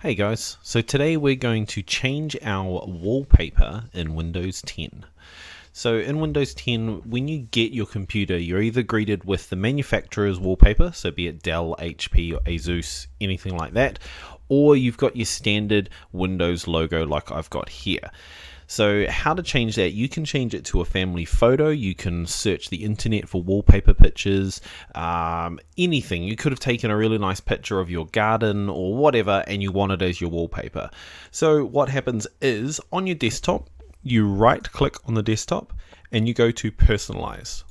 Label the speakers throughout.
Speaker 1: Hey guys, so today we're going to change our wallpaper in Windows 10. So in Windows 10, when you get your computer, you're either greeted with the manufacturer's wallpaper, so be it Dell, HP, or Asus, anything like that, or you've got your standard Windows logo like I've got here. So how to change that? You can change it to a family photo. You can search the internet for wallpaper pictures, anything. You could have taken a really nice picture of your garden or whatever and you want it as your wallpaper. So what happens is on your desktop, you right click on the desktop and you go to personalize.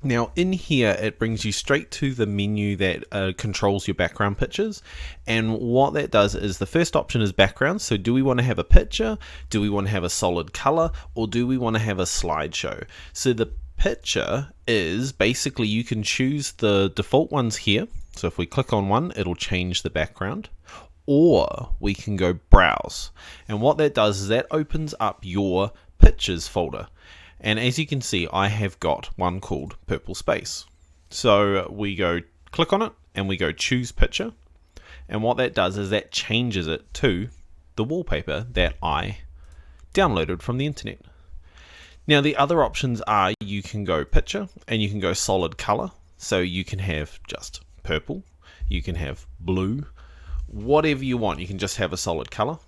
Speaker 1: Now in here it brings you straight to the menu that controls your background pictures, and what that does is the first option is background. So do we want to have a picture, do we want to have a solid color, or do we want to have a slideshow? So the picture is basically you can choose the default ones here. So if we click on one, it'll change the background, or we can go browse, and what that does is that opens up your pictures folder. And as you can see, I have got one called Purple Space. So we go click on it and we go choose picture. And what that does is that changes it to the wallpaper that I downloaded from the internet. Now the other options are you can go picture and you can go solid color. So you can have just purple, you can have blue, whatever you want. You can just have a solid color,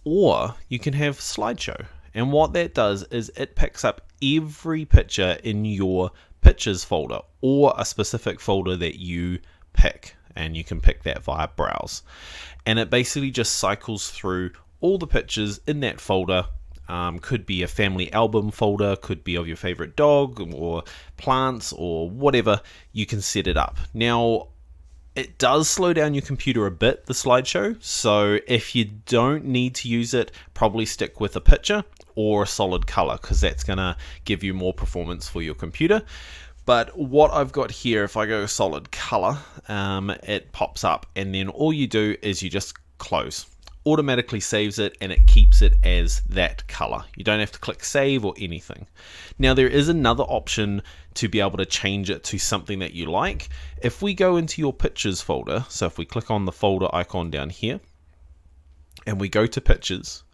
Speaker 1: or you can have slideshow. And what that does is it picks up every picture in your pictures folder or a specific folder that you pick, and you can pick that via browse. And it basically just cycles through all the pictures in that folder. Could be a family album folder, could be of your favorite dog or plants or whatever. You can set it up. Now it does slow down your computer a bit, the slideshow, so if you don't need to use it, probably stick with a picture or a solid color, because that's going to give you more performance for your computer. But what I've got here, if I go solid color, it pops up, and then all you do is you just close. Automatically saves it and it keeps it as that color. You don't have to click save or anything. Now there is another option to be able to change it to something that you like. If we go into your pictures folder, so if we click on the folder icon down here and we go to pictures,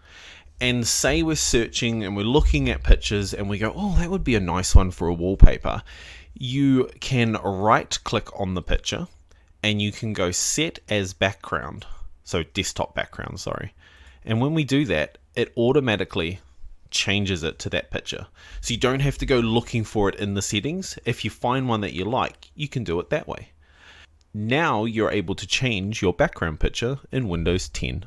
Speaker 1: and say we're searching and we're looking at pictures and we go, oh, that would be a nice one for a wallpaper, you can right click on the picture and you can go set as background. So desktop background, sorry. And when we do that, it automatically changes it to that picture. So you don't have to go looking for it in the settings. If you find one that you like, you can do it that way. Now you're able to change your background picture in Windows 10.